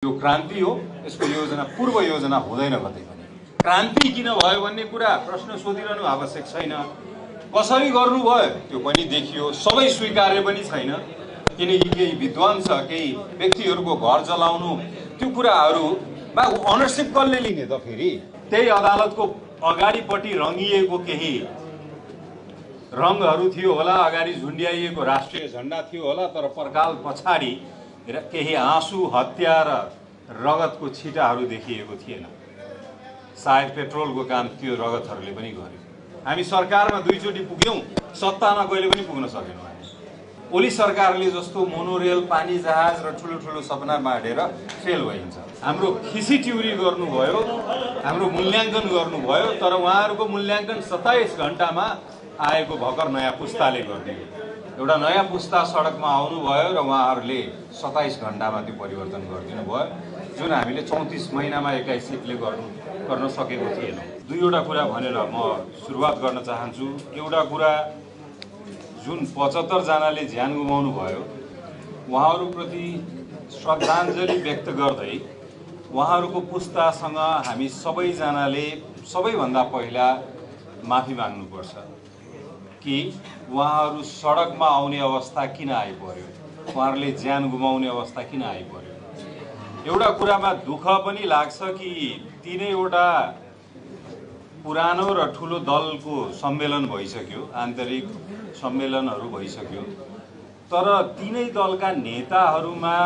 यो क्रान्ति हो। यसको योजना पूर्व योजना हुँदैन कतै पनि। क्रान्ति किन भयो भन्ने कुरा प्रश्न सोधिरहनु आवश्यक छैन। कसरी गर्नुभयो त्यो पनि देखियो, सबै स्वीकार्य पनि छैन। किनकि केही विद्वान छ, केही व्यक्तिहरूको घर जलाउनु, त्यो कुराहरूमा अनरसिप कसले लिने त? फेरि त्यही अदालतको अगाडिपट्टि रङ्गिएको केही रङहरू थियो होला, अगाडि झुन्ड्याइएको राष्ट्रिय झण्डा थियो होला, तर पर्खाल पछाडि केही आँसु, हत्या र रगतको छिटाहरू देखिएको थिएन। सायद पेट्रोलको काम त्यो रगतहरूले पनि गर्यो। हामी सरकारमा दुईचोटि पुग्यौं, सत्तामा कहिले पनि पुग्न सकेनौँ। ओली सरकारले जस्तो मोनोरेल, पानी जहाज र ठुलो ठुलो सपना बाँडेर फेल भइन्छ। हाम्रो खिसी ट्युरी गर्नुभयो, हाम्रो मूल्याङ्कन गर्नुभयो, तर उहाँहरूको मूल्याङ्कन 27 घण्टामा आएको भर्खर नयाँ पुस्ताले गरिदियो। एउटा नयाँ पुस्ता सडकमा आउनुभयो र उहाँहरूले 27 घण्टामा त्यो परिवर्तन गरिदिनु भयो, जुन हामीले 34 महिनामा 21 सिटले गर्न सकेको थिएनौँ। दुईवटा कुरा भनेर म सुरुवात गर्न चाहन्छु। एउटा कुरा, जुन 75 जनाले ज्यान गुमाउनु भयो, उहाँहरूप्रति श्रद्धाञ्जली व्यक्त गर्दै उहाँहरूको पुस्तासँग हामी सबैजनाले सबैभन्दा पहिला माफी माग्नुपर्छ कि उहाँहरू सडकमा आउने अवस्था किन आइपर्यो, उहाँहरूले ज्यान गुमाउने अवस्था किन आइपर्यो। एउटा कुरामा दुःख पनि लाग्छ कि तीनैवटा पुरानो र ठुलो दलको सम्मेलन भइसक्यो, आन्तरिक सम्मेलनहरू भइसक्यो, तर तीनै दलका नेताहरूमा,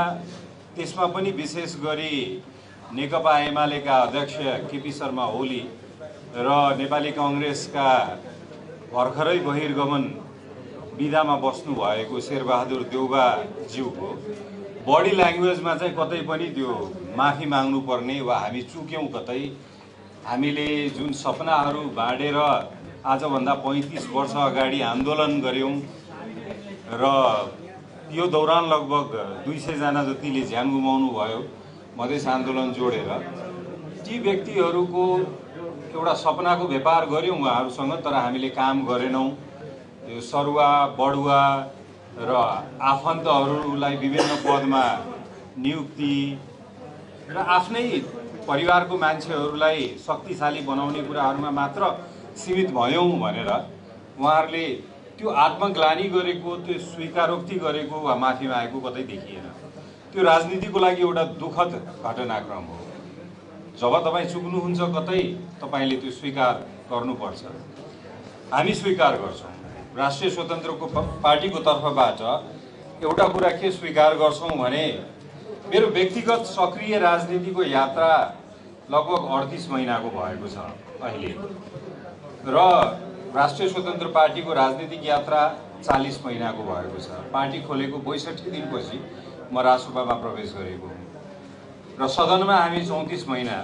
त्यसमा पनि विशेष गरी नेकपा एमालेका अध्यक्ष केपी शर्मा ओली र नेपाली कांग्रेसका भर्खरै बहिर्गमन विधामा बस्नु भएको शेरबहादुर देउवाज्यूको बडी ल्याङ्ग्वेजमा चाहिँ कतै पनि त्यो माफी माग्नुपर्ने वा हामी चुक्यौँ कतै, हामीले जुन सपनाहरू बाँडेर आजभन्दा 35 वर्ष अगाडि आन्दोलन गऱ्यौँ र यो दौरान लगभग 200 जना जतिले ज्यान गुमाउनु भयो मधेस आन्दोलन जोडेर, ती व्यक्तिहरूको एउटा सपनाको व्यापार गऱ्यौँ उहाँहरूसँग, तर हामीले काम गरेनौँ। यो सरुवा, बडुवा र आफन्तहरूलाई विभिन्न पदमा नियुक्ति र आफ्नै परिवारको मान्छेहरूलाई शक्तिशाली बनाउने कुराहरूमा मात्र सीमित भयौँ भनेर उहाँहरूले त्यो आत्मग्लानी गरेको, त्यो स्वीकारोक्ति गरेको वा माफी मागेको कतै देखिएन। त्यो राजनीतिको लागि एउटा दुःखद घटनाक्रम हो। जब तपाईँ चुक्नुहुन्छ कतै, तपाईँले त्यो स्वीकार गर्नुपर्छ। हामी स्वीकार गर्छौँ। राष्ट्रिय स्वतन्त्रको पार्टीको तर्फबाट एउटा कुरा के स्वीकार गर्छौँ भने, मेरो व्यक्तिगत सक्रिय राजनीतिको यात्रा लगभग 38 महिनाको भएको छ अहिले, र राष्ट्रिय स्वतन्त्र पार्टीको राजनीतिक यात्रा 40 महिनाको भएको छ। पार्टी खोलेको 62 दिनपछि म रासोपामा प्रवेश गरेको हुँ र सदनमा हामी 34 महिना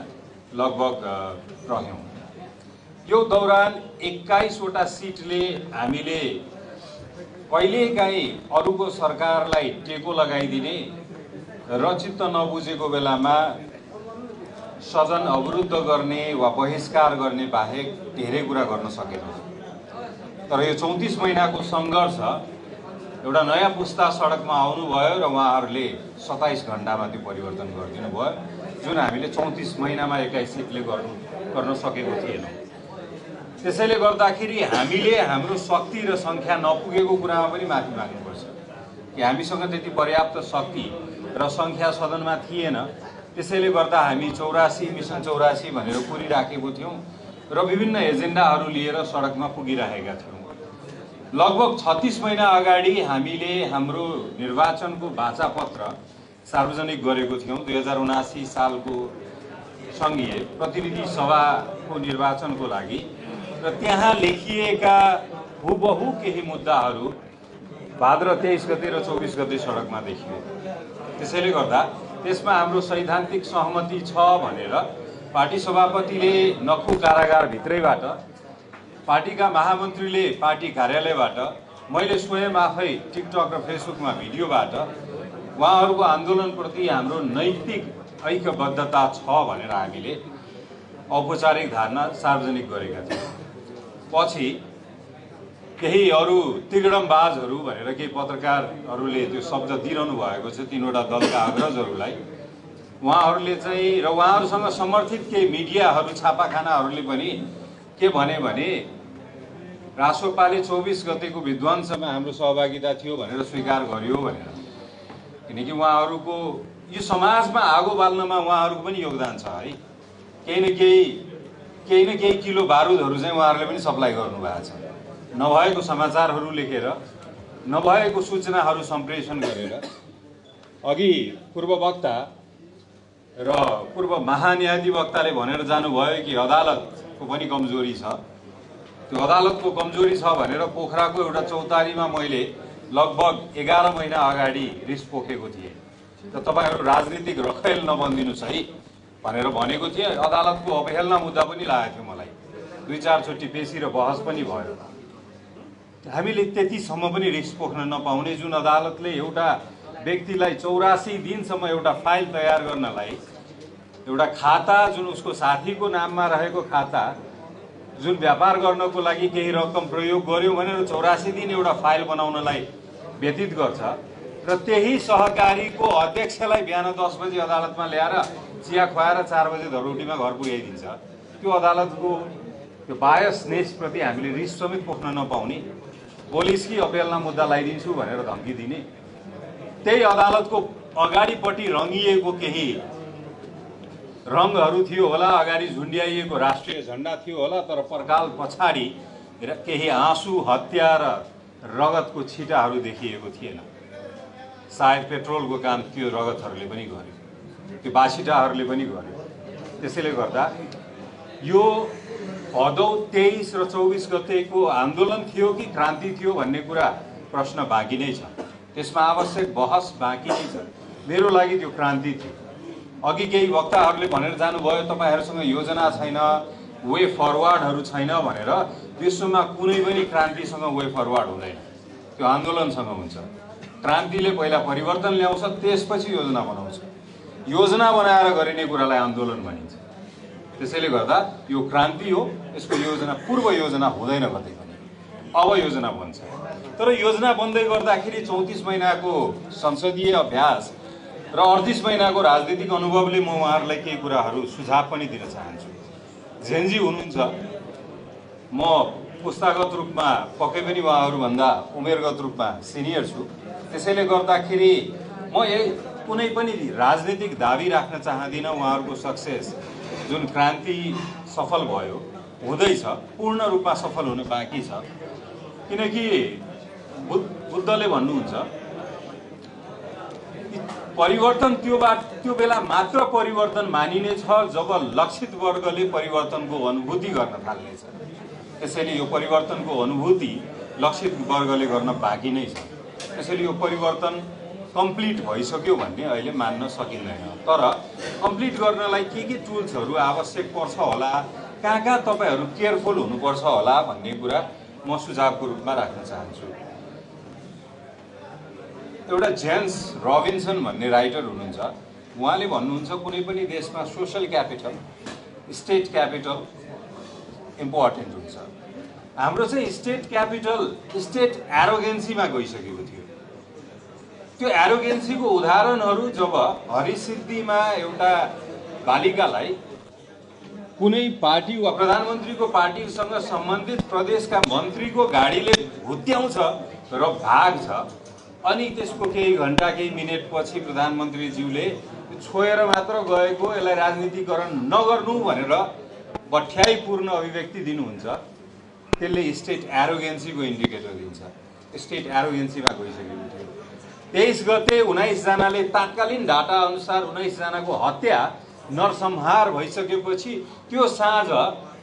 लगभग रह्यौँ। यो दौरान 21वटा सिटले हामीले कहिलेकाहीँ अरूको सरकारलाई टेको लगाइदिने र चित्त नबुझेको बेलामा सदन अवरुद्ध गर्ने वा बहिष्कार गर्ने बाहेक धेरै कुरा गर्न सकेनौँ। तर यो 34 महिनाको सङ्घर्ष, एउटा नयाँ पुस्ता सडकमा आउनुभयो र उहाँहरूले 27 घण्टामा त्यो परिवर्तन गरिदिनु भयो, जुन हामीले 34 महिनामा 21 सिटले गर्न सकेको थिएनौँ। त्यसैले गर्दाखेरि हामीले हाम्रो शक्ति र सङ्ख्या नपुगेको कुरामा पनि माफी माग्नुपर्छ कि हामीसँग त्यति पर्याप्त शक्ति र सङ्ख्या सदनमा थिएन। त्यसैले गर्दा हामी 84 मिसन 84 भनेर कुरिराखेको थियौँ र विभिन्न एजेन्डाहरू लिएर सडकमा पुगिरहेका थियौँ। लगभग 36 महिना अगाडि हामीले हाम्रो निर्वाचनको बाचापत्र सार्वजनिक गरेको थियौँ। 2079 सालको सङ्घीय प्रतिनिधि सभाको निर्वाचनको लागि, र त्यहाँ लेखिएका हुबहु केही मुद्दाहरू भाद्र 23 गते र 24 गते सडकमा देखियो। त्यसैले गर्दा त्यसमा हाम्रो सैद्धान्तिक सहमति छ भनेर पार्टी सभापतिले नखु कारागारभित्रैबाट, पार्टीका महामन्त्रीले पार्टी कार्यालयबाट, मैले स्वयं आफै टिकटक र फेसबुकमा भिडियोबाट उहाँहरूको आन्दोलनप्रति हाम्रो नैतिक ऐक्यबद्धता छ भनेर हामीले औपचारिक धारणा सार्वजनिक गरेका थियौँ। पछि केही अरू तिगडमबाजहरू भनेर केही पत्रकारहरूले त्यो शब्द दिइरहनु भएको छ, तीनवटा दलका अग्रजहरूलाई उहाँहरूले चाहिँ र उहाँहरूसँग समर्थित केही मिडियाहरू छापाखानाहरूले पनि के भने रासोपाले 24 गतेको विध्वंसमा हाम्रो सहभागिता थियो भनेर स्वीकार गर्यो भनेर। किनकि उहाँहरूको यो समाजमा आगो बाल्नमा उहाँहरूको पनि योगदान छ है। केही न केही किलो बारुदहरू चाहिँ उहाँहरूले पनि सप्लाई गर्नुभएको छ। नभएको समाचारहरू लेखेर, नभएको सूचनाहरू सम्प्रेषण गरेर। अघि पूर्व वक्ता र पूर्व महान्यायाधिवक्ताले भनेर जानुभयो कि अदालतको पनि कमजोरी छ। त्यो अदालतको कमजोरी छ भनेर पोखराको एउटा चौतारीमा मैले लगभग 11 महिना अगाडि रिस पोखेको थिएँ र तपाईहरु राजनीतिक रखेल नबन्दिनुस् है भनेर भनेको थिएँ। अदालतको अवहेलना मुद्दा पनि लागेको थियो मलाई, 2-4 चोटि पेशी र बहस पनि भयो। हामीले त्यतिसम्म पनि रिस पोख्न नपाउने, जुन अदालतले एउटा व्यक्तिलाई 84 दिनसम्म एउटा फाइल तयार गर्नलाई, एउटा खाता जुन उसको साथीको नाममा रहेको खाता जुन व्यापार गर्नको लागि केही रकम प्रयोग गर्यो भनेर 84 दिन एउटा फाइल बनाउनलाई व्यतीत गर्छ र त्यही सहकारीको अध्यक्षलाई बिहान 10 बजे अदालतमा ल्याएर चिया खुवाएर 4 बजे धरोटीमा घर पुर्याइदिन्छ। त्यो अदालतको त्यो बायसनेस प्रति हामीले रिस समेत पोख्न नपाउने, पुलिस कि अपेलना मुद्दा लगाइदिन्छु भनेर धम्की दिने, त्यही अदालतको अगाडिपट्टि रंगिएको केही रङहरू थियो होला, अगाडि झुन्ड्याइएको राष्ट्रिय झण्डा थियो होला, तर पर्खाल पछाडि केही आँसु, हत्या र रगतको छिटाहरू देखिएको थिएन। सायद पेट्रोलको काम त्यो रगतहरूले पनि गर्यो, त्यो बासिटाहरूले पनि गर्यो। त्यसैले गर्दा यो भदौ 23 र 24 गतेको आन्दोलन थियो कि क्रान्ति थियो भन्ने कुरा प्रश्न बाँकी नै छ। त्यसमा आवश्यक बहस बाँकी नै छ। मेरो लागि त्यो क्रान्ति थियो। अघि केही वक्ताहरूले भनेर जानुभयो तपाईहरुसँग योजना छैन, वे फरवर्डहरू छैन भनेर। विश्वमा कुनै पनि क्रान्तिसँग वे फरवर्ड हुँदैन, त्यो आन्दोलनसँग हुन्छ। क्रान्तिले पहिला परिवर्तन ल्याउँछ, त्यसपछि योजना बनाउँछ। योजना बनाएर गरिने कुरालाई आन्दोलन भनिन्छ। त्यसैले गर्दा यो क्रान्ति हो, यसको योजना पूर्व योजना हुँदैन कतै पनि, अब योजना बन्छ। तर योजना बन्दै गर्दाखेरि 34 महिनाको संसदीय अभ्यास र 38 महिनाको राजनीतिक अनुभवले म उहाँहरूलाई केही कुराहरू सुझाव पनि दिन चाहन्छु। जेनजी हुनुहुन्छ, म पुस्तागत रूपमा पक्कै पनि उहाँहरूभन्दा उमेरगत रूपमा सिनियर छु। त्यसैले गर्दाखेरि म कुनै पनि राजनीतिक दाबी राख्न चाहदिनँ। उहाँहरूको सक्सेस जुन क्रान्ति सफल भयो, हुँदैछ, पूर्ण रूपमा सफल हुन बाँकी छ। किनकि बुद्धले भन्नुहुन्छ परिवर्तन त्यो बेला मात्र परिवर्तन मानिनेछ जब लक्षित वर्गले परिवर्तनको अनुभूति गर्न थाल्नेछ। त्यसैले यो परिवर्तनको अनुभूति लक्षित वर्गले गर्न बाँकी नै छ। त्यसैले यो परिवर्तन कम्प्लिट भइसक्यो भन्ने अहिले मान्न सकिँदैन। तर कम्प्लिट गर्नलाई के टुल्सहरू आवश्यक पर्छ होला, कहाँ तपाईहरु केयरफुल हुनुपर्छ होला भन्ने कुरा म सुझावको रूपमा राख्न चाहन्छु। एउटा जेम्स रबिन्सन भन्ने राइटर हुनुहुन्छ, उहाँले भन्नुहुन्छ कुनै पनि देशमा social capital, state capital important हुन्छ। हाम्रो चाहिँ स्टेट क्यापिटल स्टेट एरोगेन्सीमा गइसकेको थियो। त्यो एरोगेन्सीको उदाहरणहरू जब हरिसिद्धिमा एउटा बालिकालाई कुनै पार्टी वा प्रधानमन्त्रीको पार्टीसँग सम्बन्धित प्रदेशका मन्त्रीको गाडीले हुत्याउँछ र भाग्छ, अनि त्यसको केही घण्टा केही मिनेट पछि प्रधानमन्त्रीज्यूले छोएर मात्र गएको, यसलाई राजनीतिकरण नगर्नु भनेर बठ्याइपूर्ण अभिव्यक्ति दिनुहुन्छ, त्यसले स्टेट एरोगेन्सीको इन्डिकेटर दिन्छ। स्टेट एरोगेन्सीमा गइसकेको थियो। 23 गते 19 जनाले तात्कालीन डाटा अनुसार 19 जनाको हत्या नरसंहार भइसकेपछि त्यो साँझ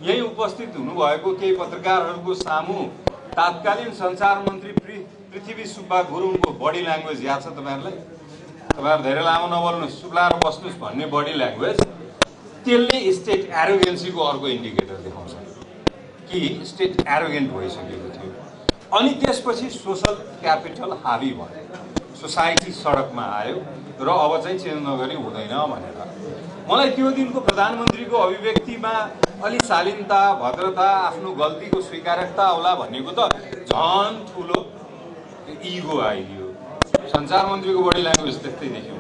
यही उपस्थित हुनुभएको केही पत्रकारहरूको सामु तात्कालीन सञ्चार मन्त्री पृथ्वी सुब्बा गुरुङको बडी ल्याङ्ग्वेज याद छ तपाईहरुलाई? तपाईहरु धेरै लामो नबोल्नुस्, सुब्लाएर बस्नुस् भन्ने बडी ल्याङ्ग्वेज, त्यसले स्टेट एरोगेन्सीको अर्को इन्डिकेटर देखाउँछ कि स्टेट एरोगेन्ट भइसकेको थियो। अनि त्यसपछि सोशल क्यापिटल हावी भयो, सोसाइटी सडकमा आयो र अब चाहिँ चेन्ज नगरी हुँदैन भनेर। मलाई त्यो दिनको प्रधानमन्त्रीको अभिव्यक्तिमा अलि शालीनता, भद्रता, आफ्नो गल्तीको स्वीकार्यता होला भनेको त झन् ठुलो इगो आइदियो। सञ्चार मन्त्रीको बडी ल्याङ्ग्वेज त्यस्तै देख्यो।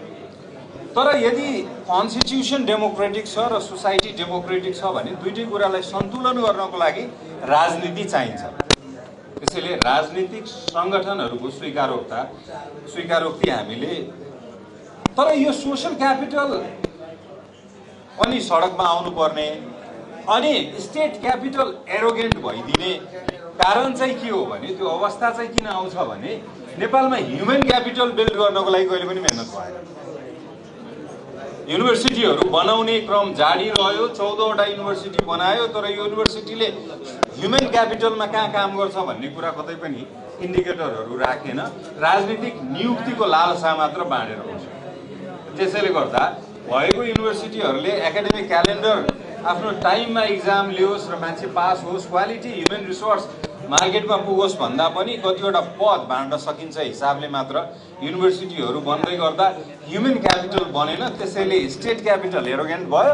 तर यदि कन्स्टिट्युसन डेमोक्रेटिक छ र सोसाइटी डेमोक्रेटिक छ भने दुईटै कुरालाई सन्तुलन गर्नको लागि राजनीति चाहिन्छ। त्यसैले राजनीतिक सङ्गठनहरूको स्वीकारोक्ति हामीले, तर यो सोसल क्यापिटल पनि सडकमा आउनुपर्ने अनि स्टेट क्यापिटल एरोगेन्ट भइदिने कारण चाहिँ के हो भने, त्यो अवस्था चाहिँ किन आउँछ भने नेपालमा ह्युमन क्यापिटल बिल्ड गर्नको लागि कहिले पनि मेहनत भएन। युनिभर्सिटीहरू बनाउने क्रम जारी रह्यो, 14वटा युनिभर्सिटी बनायो, तर युनिभर्सिटीले ह्युमन क्यापिटलमा कहाँ काम गर्छ भन्ने कुरा कतै पनि इन्डिकेटरहरू राखेन। राजनीतिक नियुक्तिको लालसा मात्र बाँडेर हुन्छ। त्यसैले गर्दा भएको युनिभर्सिटीहरूले एकाडेमिक क्यालेन्डर आफ्नो टाइममा इक्जाम लियोस् र मान्छे पास होस्, क्वालिटी ह्युमन रिसोर्स मार्केटमा पुगोस् भन्दा पनि कतिवटा पद बाँड्न सकिन्छ हिसाबले मात्र युनिभर्सिटीहरू बन्दै गर्दा ह्युमन क्यापिटल बनेन। त्यसैले स्टेट क्यापिटल एरोगेन्ट भयो,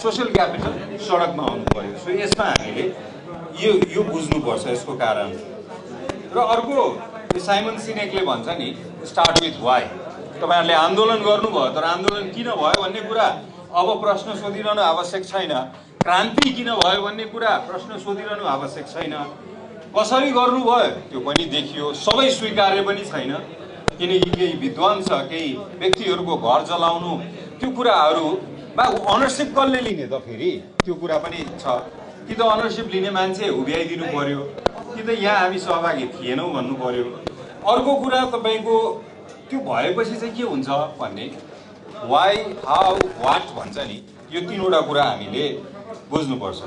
सोसल क्यापिटल सडकमा आउनु पर्यो। सो यसमा हामीले यो बुझ्नुपर्छ यसको कारण। र अर्को साइमन सिनेकले भन्छ नि, स्टार्ट विथ वाइ। तपाईँहरूले आन्दोलन गर्नुभयो, तर आन्दोलन किन भयो भन्ने कुरा अब प्रश्न सोधिरहनु आवश्यक छैन। क्रान्ति किन भयो भन्ने कुरा प्रश्न सोधिरहनु आवश्यक छैन। कसरी गर्नुभयो त्यो पनि देखियो, सबै स्वीकार्य पनि छैन। किनकि केही विद्वान छ, केही व्यक्तिहरूको घर जलाउनु, त्यो कुराहरूमा अनरसिप कसले लिने त फेरि त्यो कुरा पनि छ। कि त अनरसिप लिने मान्छे उभ्याइदिनु पर्यो, कि त यहाँ हामी सहभागी थिएनौँ भन्नु पर्यो। अर्को कुरा तपाईँको त्यो भएपछि चाहिँ के हुन्छ भन्ने वाइ, हाउ, वाट भन्छ नि, यो तीनवटा कुरा हामीले बुझ्नुपर्छ।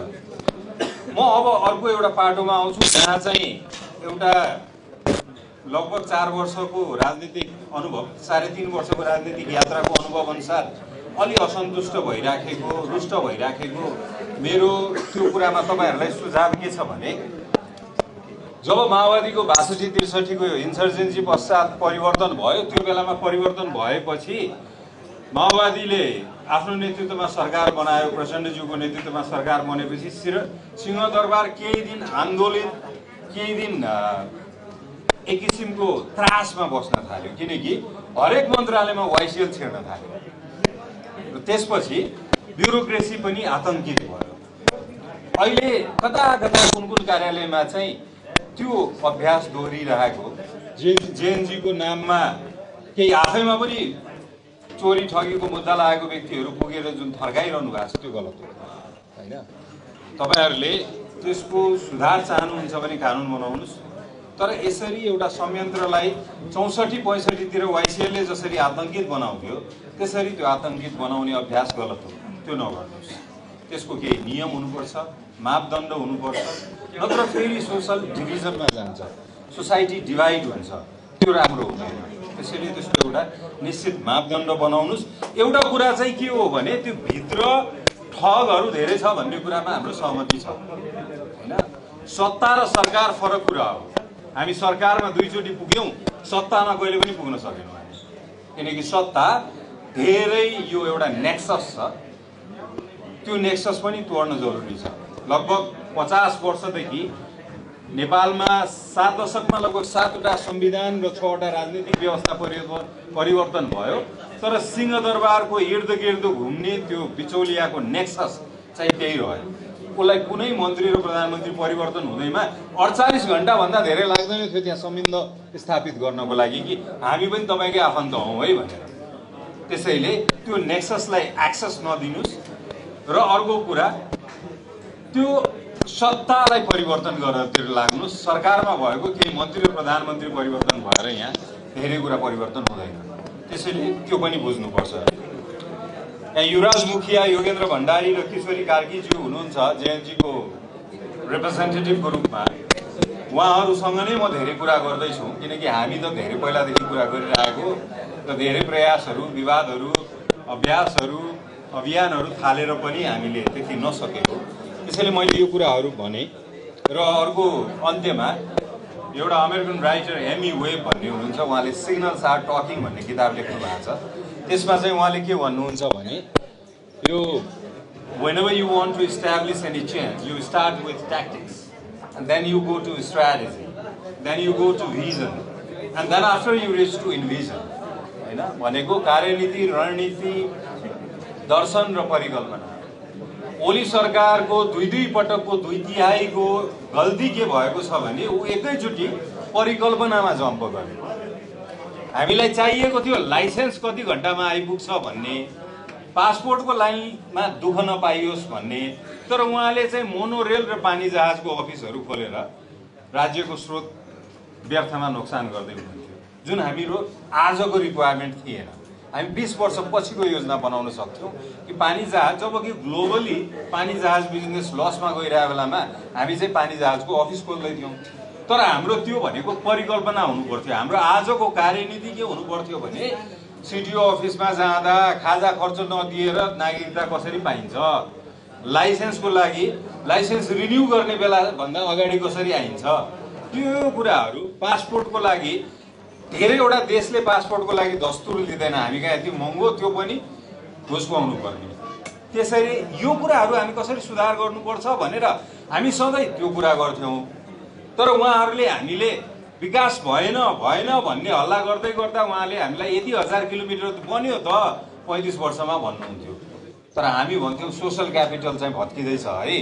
म अब अर्को एउटा पाटोमा आउँछु जहाँ चाहिँ एउटा लगभग 4 वर्षको राजनीतिक अनुभव, 3.5 वर्षको राजनीतिक यात्राको अनुभव अनुसार अलि असन्तुष्ट भइराखेको, रुष्ट भइराखेको मेरो त्यो कुरामा तपाईँहरूलाई सुझाव के छ भने, जब माओवादीको 62-63 को इन्सर्जेन्सी पश्चात परिवर्तन भयो, त्यो बेलामा परिवर्तन भएपछि माओवादीले आफ्नो नेतृत्वमा सरकार बनायो, प्रचण्डज्यूको नेतृत्वमा सरकार बनेपछि सिंहदरबार केही दिन आन्दोलित, केही दिन एक किसिमको त्रासमा बस्न थाल्यो। किनकि हरेक मन्त्रालयमा वाइसिएल छेड्न थाल्यो र त्यसपछि ब्युरोक्रेसी पनि आतंकित भयो। अहिले कता कता कुन कुन कार्यालयमा चाहिँ त्यो अभ्यास दोहोरिरहेको, जेएनजीको नाममा केही आफैमा पनि चोरी ठगीको मुद्दा लागेको व्यक्तिहरू पुगेर जुन थर्काइरहनु भएको छ त्यो गलत हो होइन। तपाईँहरूले त्यसको सुधार चाहनुहुन्छ भने कानुन बनाउनुहोस्, तर यसरी एउटा संयन्त्रलाई 64-65 तिर वाइसिएलले जसरी आतंकित बनाउँथ्यो त्यसरी त्यो आतंकित बनाउने अभ्यास गलत हो, त्यो नगर्नुहोस्। त्यसको केही नियम हुनुपर्छ, मापदण्ड हुनुपर्छ, नत्र फेरि सोसल डिभिजनमा जान्छ, सोसाइटी डिभाइड हुन्छ, त्यो राम्रो हुँदैन। त्यसैले त्यसको एउटा निश्चित मापदण्ड बनाउनुहोस्। एउटा कुरा चाहिँ के हो भने, त्यो भित्र ठगहरू धेरै छ भन्ने कुरामा हाम्रो सहमति छ होइन। सत्ता र सरकार फरक कुरा हो। हामी सरकारमा 2 चोटि पुग्यौँ, सत्तामा कहिले पनि पुग्न सकेनौँ, किनकि सत्ता धेरै यो एउटा नेक्सस छ, त्यो नेक्सस पनि तोड्न जरुरी छ। लगभग 50 वर्षदेखि नेपालमा 7 दशकमा लगभग 7वटा संविधान र 6वटा राजनीतिक व्यवस्था परिवर्तन भयो, तर सिंहदरबारको इर्द गिर्द घुम्ने त्यो बिचौलियाको नेक्सस चाहिँ त्यही रह्यो। उसलाई कुनै मन्त्री र प्रधानमन्त्री परिवर्तन हुँदैमा 48 घण्टाभन्दा धेरै लाग्दैन थियो त्यहाँ सम्बन्ध स्थापित गर्नको लागि कि हामी पनि तपाईँकै आफन्त हौँ है भनेर। त्यसैले त्यो नेक्ससलाई एक्सेस नदिनुहोस्। र अर्को कुरा, त्यो सत्तालाई परिवर्तन गरेर लाग्नुहोस्। सरकारमा भएको केही मन्त्री र प्रधानमन्त्री परिवर्तन भएर यहाँ धेरै कुरा परिवर्तन हुँदैन। त्यसैले त्यो पनि बुझ्नुपर्छ। यहाँ युवराज मुखिया, योगेन्द्र भण्डारी र किशोरी कार्कीज्यू हुनुहुन्छ जेएनजीको रिप्रेजेन्टेटिभको रूपमा। उहाँहरूसँग नै म धेरै कुरा गर्दैछु, किनकि हामी त धेरै पहिलादेखि कुरा गरिरहेको र धेरै प्रयासहरू, विवादहरू, अभ्यासहरू, अभियानहरू थालेर पनि हामीले त्यति नसकेको। त्यसैले मैले यो कुराहरू भने। र अर्को अन्त्यमा एउटा अमेरिकन राइटर एमी वेब भन्ने हुनुहुन्छ, उहाँले सिग्नल्स आर टकिङ भन्ने किताब लेख्नु भएको छ। त्यसमा चाहिँ उहाँले के भन्नुहुन्छ भने, यो whenever you want to establish any change, you start with tactics, and then you go to strategy, then you go to vision, and then after you reach to envision. हैन भनेको कार्यनीति रणनीति दर्शन र परिकल्पना ओली सरकारको दुई पटकको 2/3 गल्ती के भएको छ भने ऊ एकैचोटि परिकल्पनामा जम्प गर्यो हामीलाई चाहिएको थियो लाइसेन्स कति घण्टामा आइपुग्छ भन्ने पासपोर्टको लाइनमा दुख नपाइयोस् भन्ने तर उहाँले चाहिँ मोनोरेल र पानी जहाजको अफिसहरू खोलेर राज्यको स्रोत व्यर्थमा नोक्सान गर्दै हुनुहुन्थ्यो जुन हाम्रो आजको रिक्वायरमेन्ट थिएन हामी 20 वर्ष पछिको योजना बनाउन सक्थ्यौं कि पानी जहाज जबकि ग्लोबली पानी जहाज बिजनेस लसमा गइरहेको बेलामा हामी चाहिँ पानी जहाजको अफिस खोल्दै थियौं तर हाम्रो त्यो भनेको परिकल्पना हुनुपर्थ्यो हाम्रो आजको कार्यनीति के हुनुपर्थ्यो भने सिडिओ अफिसमा जाँदा खाजा खर्च नदिएर नागरिकता कसरी पाइन्छ लाइसेन्सको लागि लाइसेन्स रिन्यू गर्ने बेला भन्दा अगाडि कसरी आइन्छ त्यो कुराहरू पासपोर्टको लागि धेरैवटा देशले पासपोर्टको लागि दस्तुर लिँदैन हामी कहाँ यति महँगो त्यो पनि घुसपाउनु पर्ने त्यसरी यो कुराहरू हामी कसरी सुधार गर्नुपर्छ भनेर हामी सधैँ त्यो कुरा गर्थ्यौं तर उहाँहरूले हामीले विकास भएन भन्ने हल्ला गर्दै गर्दा उहाँले हामीलाई यति 1000 किलोमिटर बन्यो त 35 वर्षमा भन्नुहुन्थ्यो तर हामी भन्थ्यौं सोशल क्यापिटल चाहिँ भत्किँदैछ है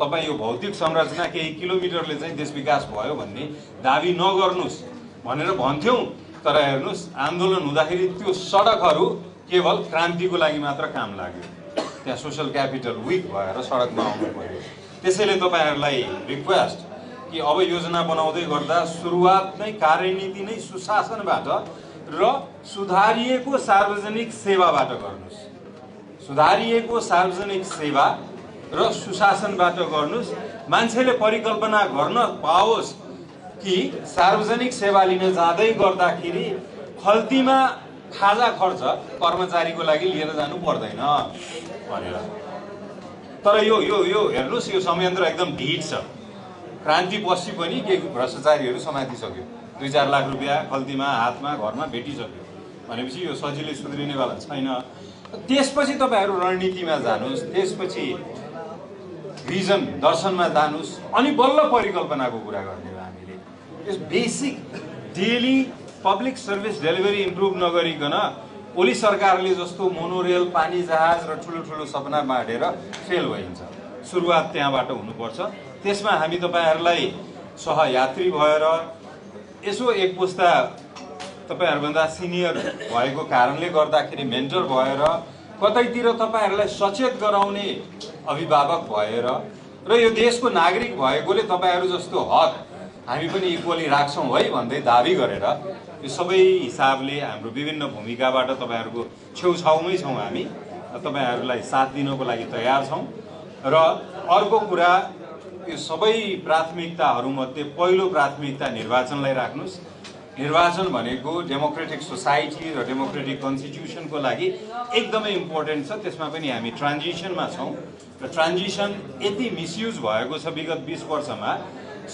तपाईँ यो भौतिक संरचना केही किलोमिटरले चाहिँ देश विकास भयो भन्ने दाबी नगर्नुस् भनेर भन्थ्यौं तर हेर्नुस् आन्दोलन हुँदाखेरि त्यो सडकहरू केवल क्रान्तिको लागि मात्र काम लाग्यो त्यहाँ सोशल क्यापिटल विक भएर सडकमा आउनु पर्यो त्यसैले तपाईहरुलाई रिक्वेस्ट कि अब योजना बनाउँदै गर्दा सुरुवात नै कार्यनीति नै सुशासनबाट र सुधारिएको सार्वजनिक सेवाबाट गर्नुस् सुधारिएको सार्वजनिक सेवा र सुशासनबाट गर्नुस् मान्छेले परिकल्पना गर्न पाओस् कि सार्वजनिक सेवा लिन जाँदै गर्दाखेरि खल्तीमा खाजा खर्च कर्मचारीको लागि लिएर जानु पर्दैन भनेर तर यो हेर्नुस् यो संयन्त्र एकदम ढिट छ क्रान्ति पछि पनि के भ्रष्टाचारीहरू समातिसक्यो 2-4 लाख रुपैयाँ खल्तीमा हातमा घरमा भेटिसक्यो भनेपछि यो सजिलै सुध्रिनेवाला छैन त्यसपछि तपाईहरु रणनीतिमा जानुस् त्यसपछि भिजन दर्शनमा जानुस् अनि बल्ल परिकल्पनाको कुरा गर्ने हो हामीले यस basic daily public service delivery improve नगरिकन ओली सरकारले जस्तो मोनोरेल पानी जहाज र ठुलो सपना बाँडेर फेल भइन्छ सुरुवात त्यहाँबाट हुनुपर्छ त्यसमा हामी तपाईहरुलाई सहयात्री भएर यसो एक पुस्ता तपाईहरुभन्दा सिनियर भएको कारणले गर्दाखेरि मेन्टर भएर कतैतिर तपाईहरुलाई सचेत गराउने अभिभावक भएर र यो देशको नागरिक भएकोले तपाईहरु जस्तो हक हामी पनि इक्वली राख्छौं है भन्दै दाबी गरेर यो सबै हिसाबले हाम्रो विभिन्न भूमिकाबाट तपाईहरुको छेउछाउमै छौं हामी तपाईहरुलाई साथ दिनको लागि तयार छौं र अर्को कुरा यो सबै प्राथमिकताहरुमध्ये पहिलो प्राथमिकता निर्वाचनलाई राख्नुस् निर्वाचन भनेको डेमोक्रेटिक सोसाइटी र डेमोक्रेटिक कन्स्टिट्युसनको लागि एकदमै इम्पोर्टेन्ट छ त्यसमा पनि हामी ट्रान्जिसनमा छौं र ट्रान्जिसन यति मिसयुज भएको छ विगत 20 वर्षमा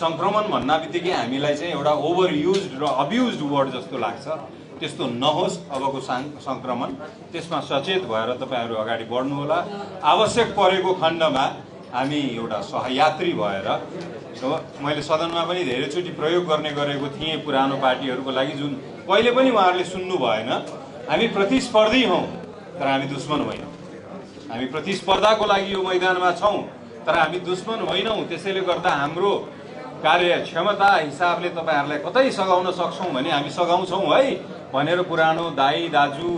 संक्रमण भन्नाबित्तिकै हामीलाई चाहिँ एउटा ओभर युज्ड र अब्युज्ड वर्ड जस्तो लाग्छ त्यस्तो नहोस् अबको संक्रमण त्यसमा सचेत भएर तपाईहरु अगाडि बढ्नु होला आवश्यक परेको खण्डमा हामी एउटा सहयात्री भएर मैले सदनमा पनि धेरैचोटि प्रयोग गर्ने गरेको थिएँ पुरानो पार्टीहरुको लागि जुन पहिले पनि उहाँहरूले सुन्नु भएन हामी प्रतिस्पर्धी हौं तर हामी दुश्मन होइनौं हामी प्रतिस्पर्धाको लागि यो मैदानमा छौं तर हामी दुश्मन होइनौं त्यसैले गर्दा हाम्रो कार्य क्षमता हिसाबले तपाईहरुलाई कतै सघाउन सक्छौं भने हामी सघाउँछौं है भनेर पुरानो दाइ दाजु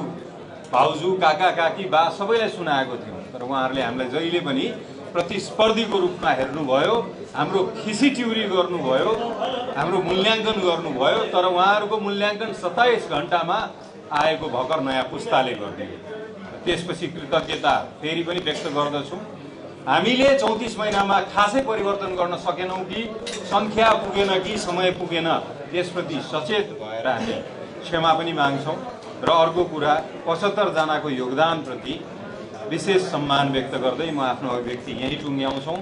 भाउजू काका काकी बा सबैलाई सुनाएको थियौं तर उहाँहरूले हामीलाई जहिले पनि प्रतिस्पर्धीको रूपमा हेर्नुभयो हाम्रो खिसीट्युरी गर्नुभयो हाम्रो मूल्याङ्कन गर्नुभयो तर उहाँहरूको मूल्याङ्कन 27 घण्टामा आएको भर्खर नयाँ पुस्ताले गरिदियो त्यसपछि कृतज्ञता फेरि पनि व्यक्त गर्दछु हामीले 34 महिनामा खासै परिवर्तन गर्न सकेनौं कि संख्या पुगेन कि समय पुगेन त्यसप्रति सचेत भएर हामी क्षमा पनि माग्छौं र अर्को कुरा 75 जनाको योगदान प्रति विशेष सम्मान व्यक्त गर्दै म आफ्नो अभिव्यक्ति यही टुङ्ग्याउँछु।